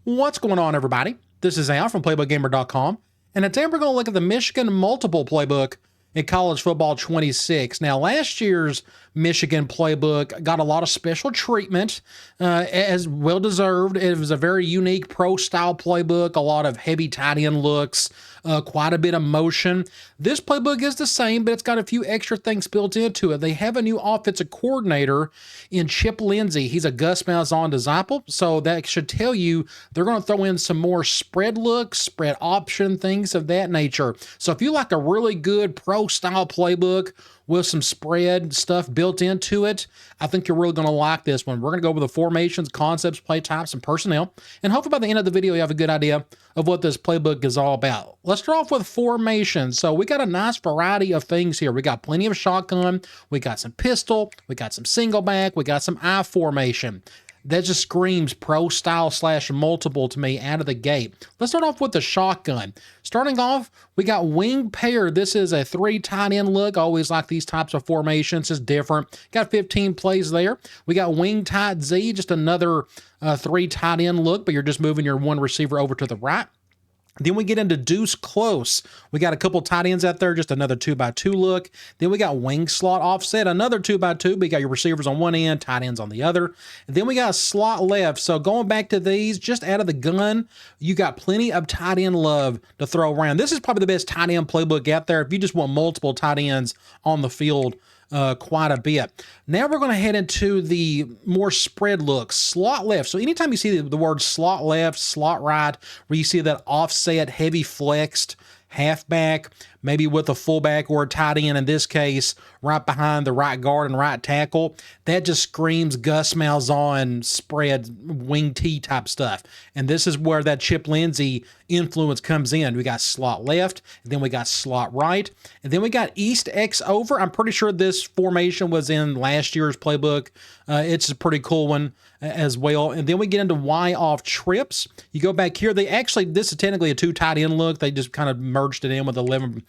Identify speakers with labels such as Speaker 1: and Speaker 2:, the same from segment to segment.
Speaker 1: What's going on, everybody? This is Al from PlaybookGamer.com, and today we're going to look at the Michigan Multiple Playbook in College Football 26. Now, last year's Michigan Playbook got a lot of special treatment, as well-deserved. It was a very unique pro-style playbook, a lot of heavy tight end looks, quite a bit of motion. This playbook is the same, but it's got a few extra things built into it. They have a new offensive coordinator in Chip Lindsey. He's a Gus Malzahn disciple, so that should tell you they're going to throw in some more spread looks, spread option, things of that nature. So if you like a really good pro-style playbook with some spread stuff built into it, I think you're really going to like this one. We're going to go over the formations, concepts, play types, and personnel, and hopefully by the end of the video you have a good idea of what this playbook is all about. Let's start off with formations. So we got a nice variety of things here. We got plenty of shotgun, we got some pistol, we got some single back, we got some I formation. That just screams pro-style / multiple to me out of the gate. Let's start off with the shotgun. Starting off, we got wing pair. This is a 3 tight end look. I always like these types of formations. It's different. Got 15 plays there. We got wing tight Z, just another 3 tight end look, but you're just moving your one receiver over to the right. Then we get into deuce close. We got a couple tight ends out there, just another 2x2 look. Then we got wing slot offset, another 2x2, but you got your receivers on one end, tight ends on the other. And then we got slot left. So going back to these, just out of the gun, you got plenty of tight end love to throw around. This is probably the best tight end playbook out there if you just want multiple tight ends on the field. Quite a bit. Now we're going to head into the more spread looks. Slot left. So anytime you see the word slot left, slot right, where you see that offset, heavy flexed halfback, maybe with a fullback or a tight end, in this case, right behind the right guard and right tackle, that just screams Gus Malzahn spread wing T type stuff. And this is where that Chip Lindsey influence comes in. We got slot left, and then we got slot right, and then we got East X over. I'm pretty sure this formation was in last year's playbook. It's a pretty cool one as well. And then we get into Y off trips. You go back here. This is technically a 2 tight end look. They just kind of merged it in with 11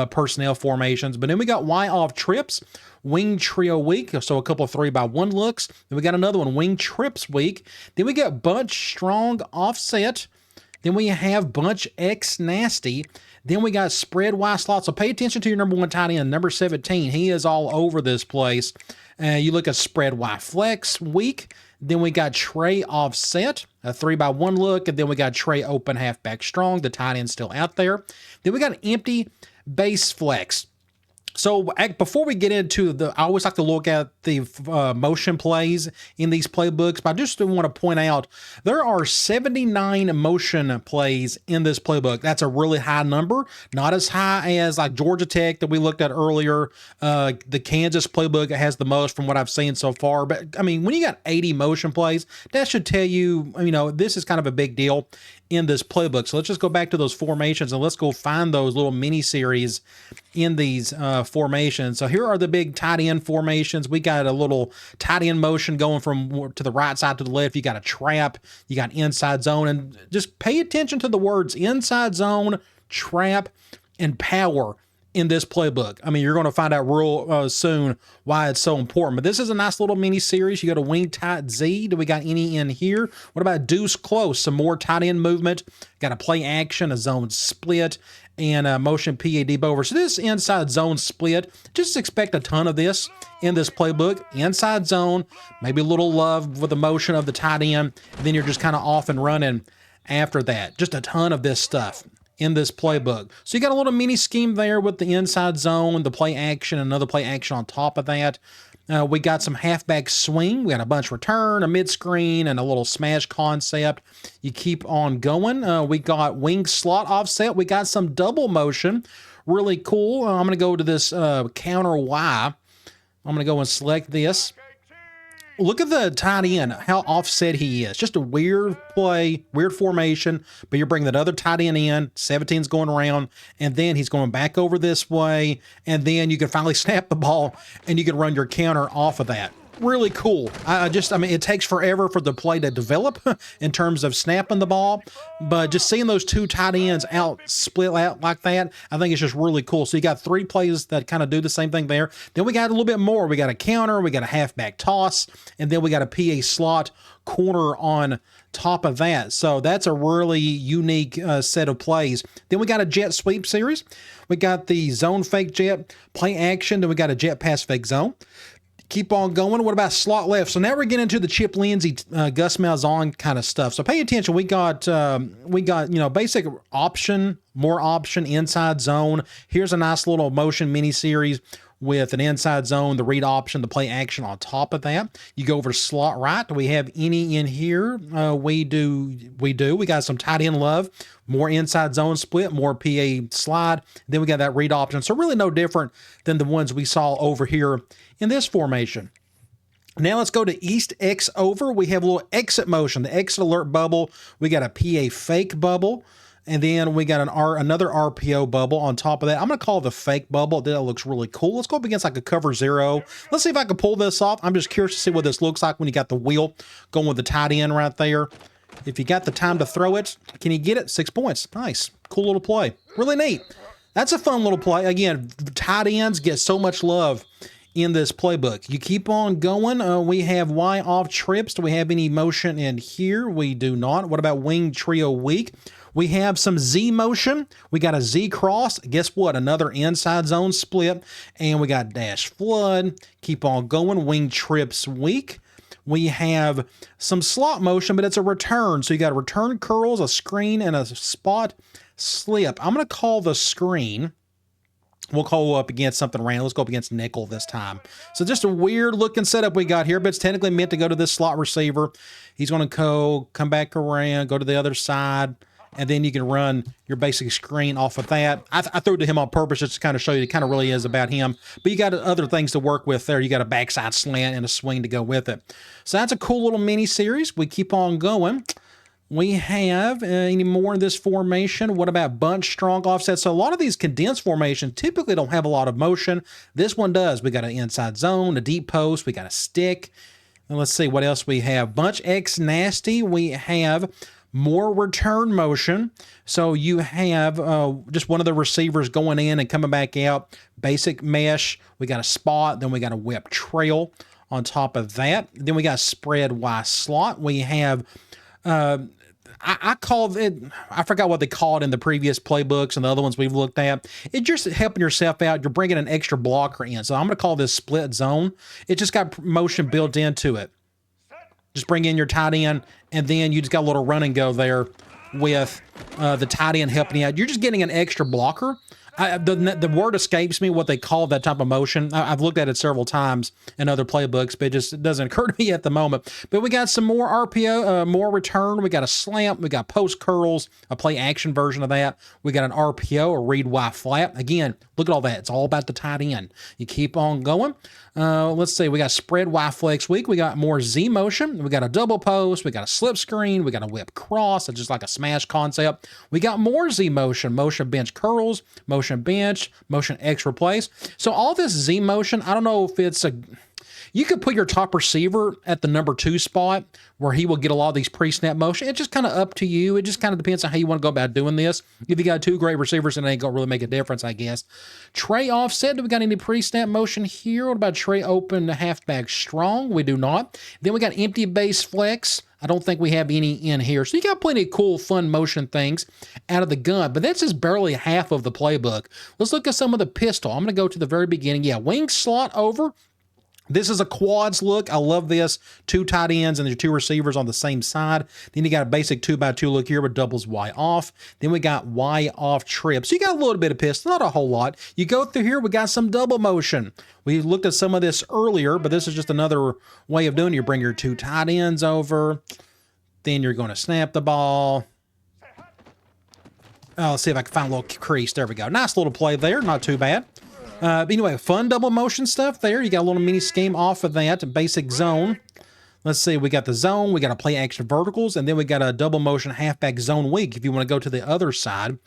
Speaker 1: personnel formations. But then we got Y off trips, wing trio week, so a couple of 3x1 looks. Then we got another one, wing trips week. Then we got bunch strong offset. Then we have bunch X nasty. Then we got spread Y slot. So pay attention to your number 1 tight end, number 17. He is all over this place. You look at spread Y flex week. Then we got Trey offset, a 3x1 look. And then we got Trey open halfback strong. The tight end still out there. Then we got an empty base flex. So before we get into I always like to look at the motion plays in these playbooks, but I just want to point out there are 79 motion plays in this playbook. That's a really high number, not as high as like Georgia Tech that we looked at earlier. The Kansas playbook has the most from what I've seen so far. But I mean, when you got 80 motion plays, that should tell you, this is kind of a big deal in this playbook. So let's just go back to those formations and let's go find those little mini series in these formations. So here are the big tight end formations. We got a little tight end motion going from to the right side to the left. You got a trap, you got inside zone, and just pay attention to the words inside zone, trap, and power in this playbook. I mean, you're going to find out real soon why it's so important. But this is a nice little mini series. You got a wing tight Z. Do we got any in here? What about deuce close? Some more tight end movement. Got a play action, a zone split, and a motion PAD over. So this inside zone split, just expect a ton of this in this playbook. Inside zone, maybe a little love with the motion of the tight end. And then you're just kind of off and running after that. Just a ton of this stuff in this playbook. So you got a little mini scheme there with the inside zone, the play action, another play action on top of that. We got some halfback swing. We got a bunch return, a mid screen, and a little smash concept. You keep on going. We got wing slot offset. We got some double motion. Really cool. I'm going to go to this counter Y. I'm going to go and select this. Look at the tight end, how offset he is. Just a weird play, weird formation, but you're bringing that other tight end in, 17's going around, and then he's going back over this way, and then you can finally snap the ball, and you can run your counter off of that. really cool. I mean, it takes forever for the play to develop in terms of snapping the ball, but just seeing those two tight ends out split out like that, I think it's just really cool. So you got three plays that kind of do the same thing there. Then we got a little bit more. We got a counter, we got a halfback toss, and then we got a PA slot corner on top of that. So that's a really unique set of plays. Then we got a jet sweep series. We got the zone fake jet play action. Then we got a jet pass fake zone. Keep on going. What about slot left? So now we're getting into the Chip Lindsey, Gus Malzahn kind of stuff. So pay attention. We got basic option, more option, inside zone. Here's a nice little motion mini series with an inside zone, the read option, the play action on top of that. You go over to slot right. Do we have any in here? We do. We got some tight end love, more inside zone split, more PA slide. Then we got that read option. So really no different than the ones we saw over here in this formation. Now let's go to East X over. We have a little exit motion, the exit alert bubble. We got a PA fake bubble. And then we got another RPO bubble on top of that. I'm going to call it the fake bubble. That looks really cool. Let's go up against like a cover zero. Let's see if I can pull this off. I'm just curious to see what this looks like when you got the wheel going with the tight end right there. If you got the time to throw it, can you get it? 6 points. Nice. Cool little play. Really neat. That's a fun little play. Again, tight ends get so much love in this playbook. You keep on going. We have Y off trips. Do we have any motion in here? We do not. What about wing trio weak? We have some Z motion. We got a Z cross. Guess what? Another inside zone split. And we got dash flood. Keep on going. Wing trips weak. We have some slot motion, but it's a return. So you got a return curls, a screen, and a spot slip. I'm going to call the screen. We'll go up against something random. Let's go up against nickel this time. So just a weird looking setup we got here, but it's technically meant to go to this slot receiver. He's going to come back around, go to the other side, and then you can run your basic screen off of that. I threw it to him on purpose just to kind of show you it kind of really is about him. But you got other things to work with there. You got a backside slant and a swing to go with it. So that's a cool little mini series. We keep on going. We have any more in this formation? What about bunch, strong offset? So a lot of these condensed formations typically don't have a lot of motion. This one does. We got an inside zone, a deep post. We got a stick. And let's see what else we have. Bunch X nasty. We have more return motion. So you have just one of the receivers going in and coming back out. Basic mesh. We got a spot. Then we got a whip trail on top of that. Then we got spread Y slot. We have I called it, I forgot what they called in the previous playbooks and the other ones we've looked at. It's just helping yourself out. You're bringing an extra blocker in. So I'm going to call this split zone. It just got motion built into it. Just bring in your tight end, and then you just got a little run and go there with the tight end helping you out. You're just getting an extra blocker. The word escapes me what they call that type of motion. I've looked at it several times in other playbooks, but it just doesn't occur to me at the moment. But we got some more RPO, more return. We got a slant. We got post curls, a play action version of that. We got an RPO, a read Y flat. Again, look at all that. It's all about the tight end. You keep on going. Let's see. We got spread Y flex week. We got more Z motion. We got a double post. We got a slip screen. We got a whip cross. It's just like a smash concept. We got more Z motion. Motion bench curls. Motion bench. Motion X replace. So all this Z motion, I don't know if it's a... You could put your top receiver at the number 2 spot where he will get a lot of these pre-snap motion. It's just kind of up to you. It just kind of depends on how you want to go about doing this. If you got 2 great receivers, then it ain't going to really make a difference, I guess. Tray offset. Do we got any pre-snap motion here? What about tray open halfback strong? We do not. Then we got empty base flex. I don't think we have any in here. So you got plenty of cool, fun motion things out of the gun, but that's just barely half of the playbook. Let's look at some of the pistol. I'm going to go to the very beginning. Yeah, wing slot over. This is a quads look. I love this. 2 tight ends and your 2 receivers on the same side. Then you got a basic 2x2 look here with doubles Y off. Then we got Y off trip. So you got a little bit of pistol, not a whole lot. You go through here, we got some double motion. We looked at some of this earlier, but this is just another way of doing it. You bring your 2 tight ends over. Then you're going to snap the ball. Let's see if I can find a little crease. There we go. Nice little play there. Not too bad. But anyway, fun double motion stuff there. You got a little mini scheme off of that. Basic zone. Let's see. We got the zone. We got a play action verticals. And then we got a double motion halfback zone weak if you want to go to the other side.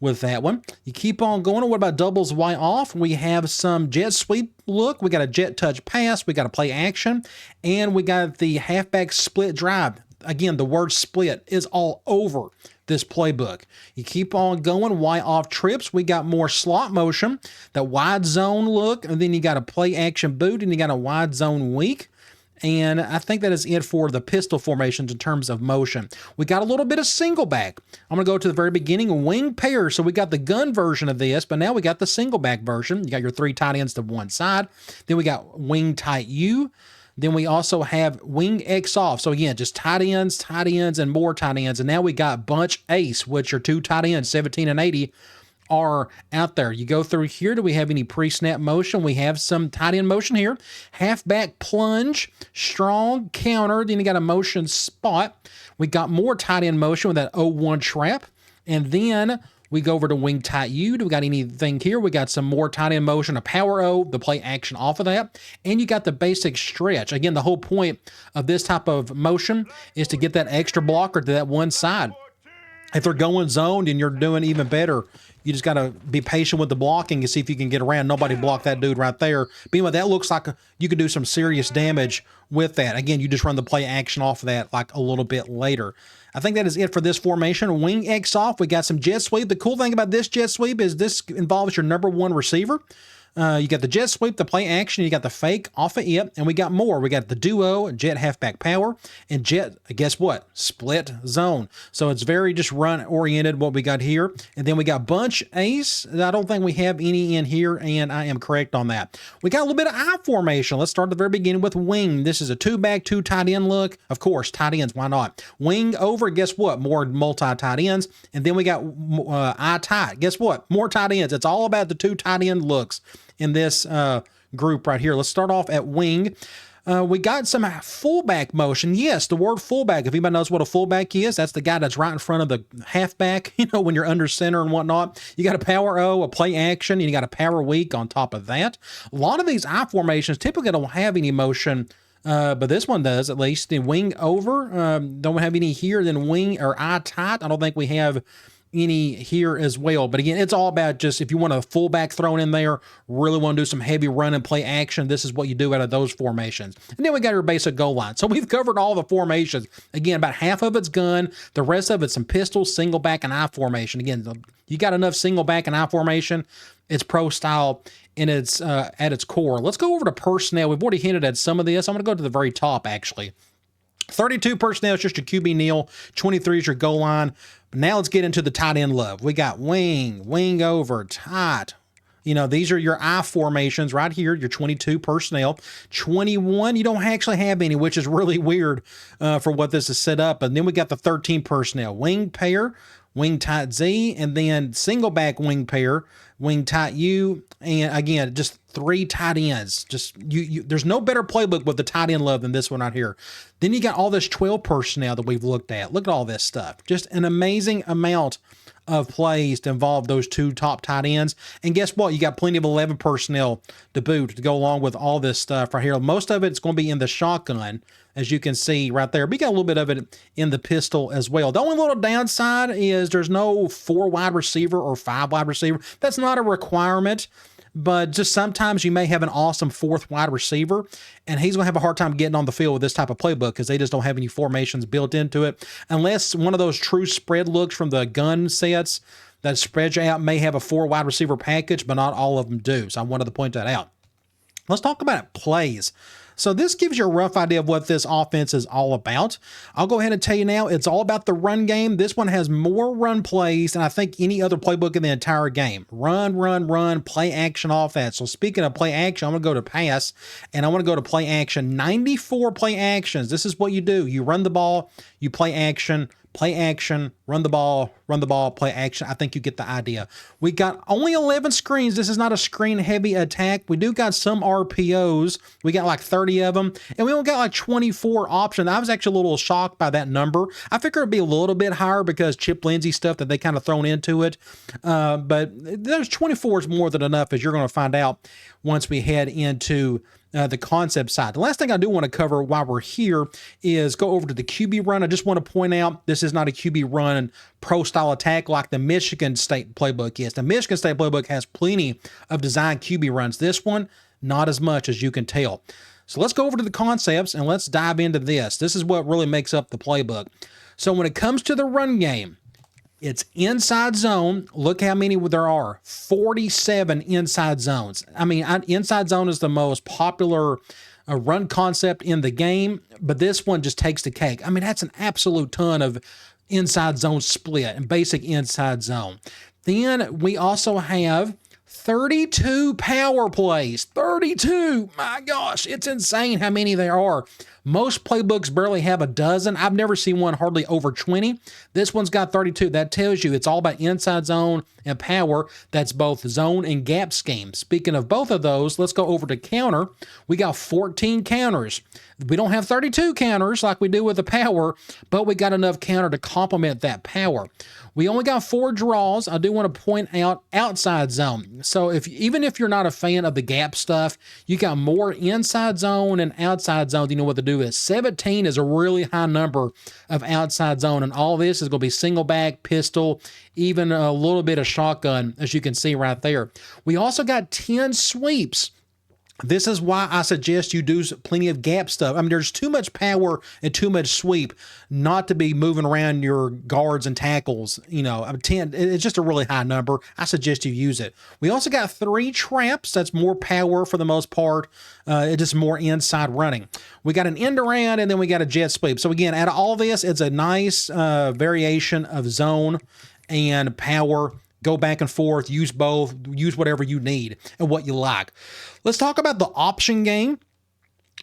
Speaker 1: with that one. You keep on going. What about doubles Y off? We have some jet sweep look. We got a jet touch pass. We got a play action. And we got the halfback split drive. Again, the word split is all over this playbook. You keep on going. Y off trips. We got more slot motion, that wide zone look, and then you got a play action boot, and you got a wide zone weak. And I think that is it for the pistol formations in terms of motion. We got a little bit of single back. I'm going to go to the very beginning, wing pair. So we got the gun version of this, but now we got the single back version. You got your 3 tight ends to one side. Then we got wing tight U. Then we also have wing X off. So again, just tight ends, and more tight ends. And now we got bunch ace, which are 2 tight ends, 17 and 80. Are out there. You go through here. Do we have any pre-snap motion? We have some tight end motion here. Halfback plunge, strong counter. Then you got a motion spot. We got more tight end motion with that 0-1 trap. And then we go over to wing tight U. Do we got anything here? We got some more tight end motion, a power O, the play action off of that. And you got the basic stretch. Again, the whole point of this type of motion is to get that extra blocker to that one side. If they're going zoned and you're doing even better, you just got to be patient with the blocking and see if you can get around. Nobody blocked that dude right there. But anyway, that looks like you could do some serious damage with that. Again, you just run the play action off of that like a little bit later. I think that is it for this formation. Wing X off. We got some jet sweep. The cool thing about this jet sweep is this involves your number 1 receiver. You got the jet sweep, the play action, you got the fake off of it, and we got more. We got the duo, jet halfback power, and jet, guess what? Split zone. So it's very just run oriented what we got here. And then we got bunch ace. I don't think we have any in here, and I am correct on that. We got a little bit of I formation. Let's start at the very beginning with wing. This is a 2-back, 2 tight end look. Of course, tight ends, why not? Wing over, guess what? More multi tight ends. And then we got I tight. Guess what? More tight ends. It's all about the 2 tight end looks in this group right here. Let's start off at wing. We got some fullback motion. Yes, the word fullback, if anybody knows what a fullback is, that's the guy that's right in front of the halfback, when you're under center and whatnot. You got a power O, a play action, and you got a power weak on top of that. A lot of these I formations typically don't have any motion, but this one does at least. The wing over, don't have any here. Then wing or I tight, I don't think we have any here as well. But again, it's all about just if you want a fullback thrown in there, really want to do some heavy run and play action, this is what you do out of those formations. And then we got your basic goal line. So we've covered all the formations. Again, about half of it's gun, the rest of it's some pistol, single back, and I formation. Again, you got enough single back and I formation, it's pro style and it's at its core. Let's go over to personnel. We've already hinted at some of this. I'm going to go to the very top actually. 32 personnel is just your QB kneel. 23 is your goal line. Now let's get into the tight end love. We got wing, wing over, tight. These are your I formations right here, your 22 personnel. 21, you don't actually have any, which is really weird for what this is set up. And then we got the 13 personnel. Wing pair, wing tight Z, and then single back wing pair, wing tight U, and again, just 3 tight ends. Just there's no better playbook with the tight end love than this one right here. Then you got all this 12 personnel that we've looked at. Look at all this stuff. Just an amazing amount of plays to involve those 2 top tight ends. And guess what? You got plenty of 11 personnel to boot to go along with all this stuff right here. Most of it's going to be in the shotgun, as you can see right there. But you got a little bit of it in the pistol as well. The only little downside is there's no 4 wide receiver or 5 wide receiver. That's not a requirement. But just sometimes you may have an awesome 4th wide receiver, and he's going to have a hard time getting on the field with this type of playbook because they just don't have any formations built into it. Unless one of those true spread looks from the gun sets that spread you out may have a 4 wide receiver package, but not all of them do. So I wanted to point that out. Let's talk about plays. So this gives you a rough idea of what this offense is all about. I'll go ahead and tell you now, it's all about the run game. This one has more run plays than I think any other playbook in the entire game. Run, run, run, play action offense. So speaking of play action, I'm going to go to pass, and I want to go to play action. 94 play actions. This is what you do. You run the ball, you play action, run the ball, play action. I think you get the idea. We got only 11 screens. This is not a screen-heavy attack. We do got some RPOs. We got like 30 of them, and we only got like 24 options. I was actually a little shocked by that number. I figured it'd be a little bit higher because Chip Lindsey stuff that they kind of thrown into it, but there's 24 is more than enough, as you're going to find out once we head into the concept side. The last thing I do want to cover while we're here is go over to the QB run. I just want to point out this is not a QB run pro style attack like the Michigan State playbook is. The Michigan State playbook has plenty of design QB runs. This one, not as much, as you can tell. So let's go over to the concepts and let's dive into this. This is what really makes up the playbook. So when it comes to the run game, it's inside zone. Look how many there are. 47 inside zones. I mean, inside zone is the most popular run concept in the game, but this one just takes the cake. I mean, that's an absolute ton of inside zone split and basic inside zone. Then we also have 32 power plays. 32. My gosh, it's insane how many there are. Most playbooks barely have a dozen. I've never seen one hardly over 20. This one's got 32. That tells you it's all about inside zone and power. That's both zone and gap scheme. Speaking of both of those, let's go over to counter. We got 14 counters. We don't have 32 counters like we do with the power, but we got enough counter to complement that power. We only got 4 draws. I do want to point out outside zone. So even if you're not a fan of the gap stuff, you got more inside zone and outside zone. You know what to do is 17 is a really high number of outside zone, and all this is going to be single back, pistol, even a little bit of shotgun, as you can see right there. We also got 10 sweeps. This is why I suggest you do plenty of gap stuff. I mean, there's too much power and too much sweep not to be moving around your guards and tackles. You know, 10, it's just a really high number. I suggest you use it. We also got 3 traps. That's more power for the most part. It's just more inside running. We got an end around, and then we got a jet sweep. So again, out of all this, it's a nice variation of zone and power. Go back and forth, use both, use whatever you need and what you like. Let's talk about the option game.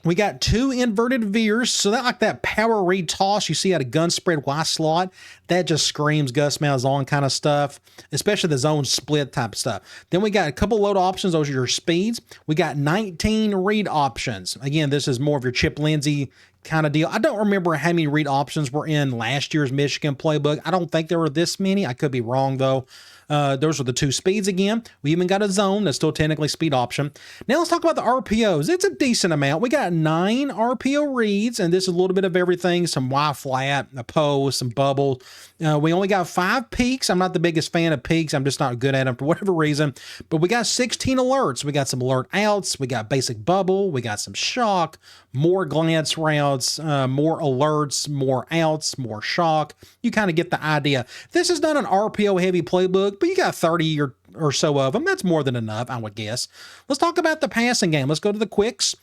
Speaker 1: We got 2 inverted veers. So that like that power read toss you see at a gun spread Y slot, that just screams Gus Malzahn kind of stuff, especially the zone split type stuff. Then we got a couple load options. Those are your speeds. We got 19 read options. Again, this is more of your Chip Lindsey kind of deal. I don't remember how many read options were in last year's Michigan playbook. I don't think there were this many. I could be wrong though. Those are the 2 speeds again. We even got a zone that's still technically speed option. Now let's talk about the RPOs. It's a decent amount. We got 9 RPO reads, and this is a little bit of everything. Some Y flat, a post, some bubble. We only got 5 peaks. I'm not the biggest fan of peaks. I'm just not good at them for whatever reason. But we got 16 alerts. We got some alert outs. We got basic bubble. We got some shock, more glance routes, more alerts, more outs, more shock. You kind of get the idea. This is not an RPO heavy playbook, but you got 30 or so of them. That's more than enough, I would guess. Let's talk about the passing game. Let's go to the quicks.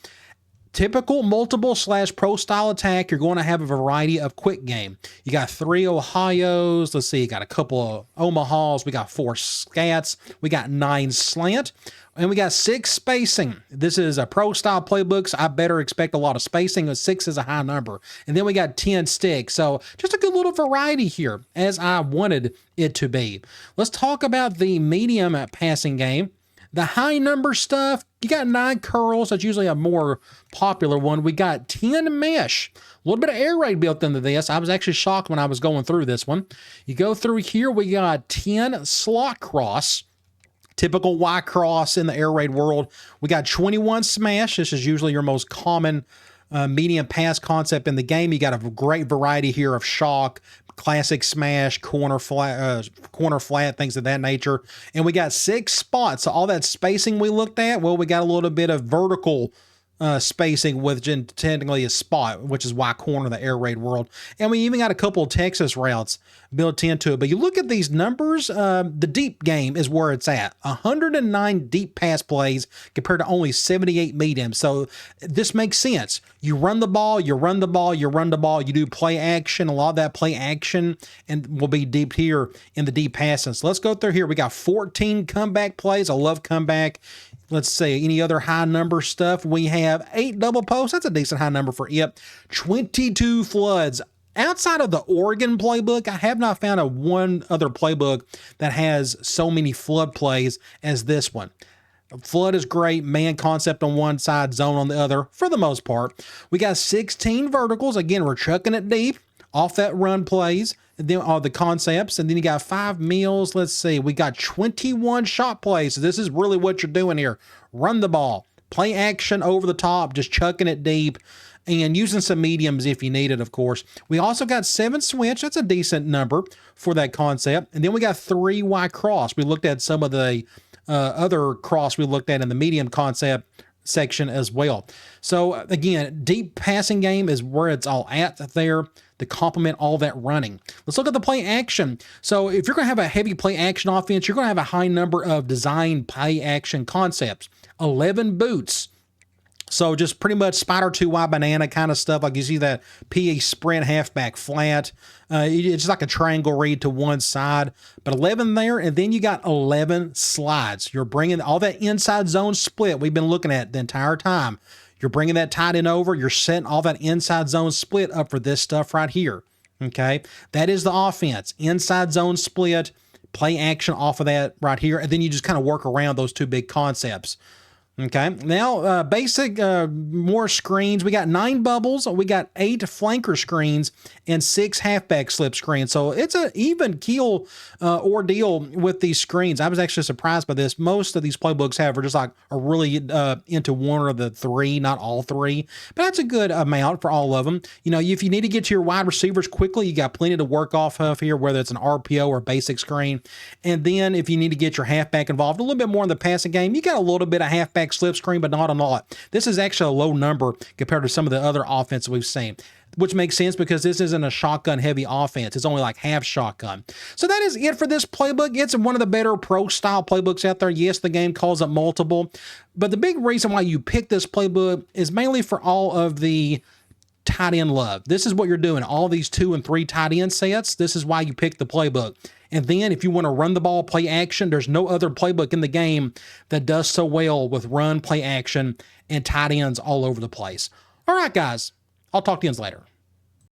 Speaker 1: Typical multiple / pro style attack, you're going to have a variety of quick game. You got 3 Ohios. Let's see, you got a couple of Omahas. We got 4 scats. We got 9 slant. And we got 6 spacing. This is a pro style playbook, so I better expect a lot of spacing. 6 is a high number. And then we got 10 sticks. So just a good little variety here, as I wanted it to be. Let's talk about the medium passing game. The high number stuff, you got 9 curls. That's usually a more popular one. We got 10 mesh. A little bit of air raid built into this. I was actually shocked when I was going through this one. You go through here, we got 10 slot cross. Typical Y cross in the air raid world. We got 21 smash. This is usually your most common medium pass concept in the game. You got a great variety here of shock, classic smash, corner flat, things of that nature. And we got 6 spots. So all that spacing we looked at, well, we got a little bit of vertical spacing with technically a spot, which is why corner the air raid world. And we even got a couple of Texas routes built into it. But you look at these numbers, the deep game is where it's at. 109 deep pass plays compared to only 78 medium. So this makes sense. You run the ball, you run the ball, you run the ball, you do play action. A lot of that play action and will be deep here in the deep passing. So let's go through here. We got 14 comeback plays. I love comeback. Let's see, any other high number stuff? We have 8 double posts. That's a decent high number for it. 22 floods. Outside of the Oregon playbook, I have not found one other playbook that has so many flood plays as this one. Flood is great. Man concept on one side, zone on the other, for the most part. We got 16 verticals. Again, we're chucking it deep off that run plays. And then all the concepts, and then you got 5 meals. Let's see, we got 21 shot plays. So this is really what you're doing here. Run the ball, Play action over the top, just chucking it deep, and using some mediums if you need it, of course. We also got 7 switch. That's a decent number for that concept. And then we got 3 Y cross. We looked at some of the other cross we looked at in the medium concept section as well. So again, deep passing game is where it's all at there to complement all that running. Let's look at the play action. So if you're going to have a heavy play action offense, you're going to have a high number of design play action concepts. 11 boots. So just pretty much spider 2Y banana kind of stuff. Like you see that PA sprint halfback flat. It's just like a triangle read to one side. But 11 there, and then you got 11 slides. You're bringing all that inside zone split we've been looking at the entire time. You're bringing that tight end over. You're setting all that inside zone split up for this stuff right here. Okay? That is the offense. Inside zone split, play action off of that right here. And then you just kind of work around those two big concepts. Okay, now basic, more screens. We got 9 bubbles, we got 8 flanker screens, and 6 halfback slip screens. So it's an even keel ordeal with these screens. I was actually surprised by this. Most of these playbooks are just like are really into one of the 3, not all 3. But that's a good amount for all of them. You know, if you need to get to your wide receivers quickly, you got plenty to work off of here, whether it's an RPO or basic screen. And then if you need to get your halfback involved a little bit more in the passing game, you got a little bit of halfback slip screen, but not a lot. This is actually a low number compared to some of the other offenses we've seen, which makes sense because this isn't a shotgun heavy offense. It's only like half shotgun. So that is it for this playbook. It's one of the better pro style playbooks out there. Yes, the game calls it multiple, but the big reason why you pick this playbook is mainly for all of the tight end love. This is what you're doing. All these 2 and 3 tight end sets. This is why you pick the playbook. And then if you want to run the ball, play action, there's no other playbook in the game that does so well with run, play action, and tight ends all over the place. All right, guys. I'll talk to you later.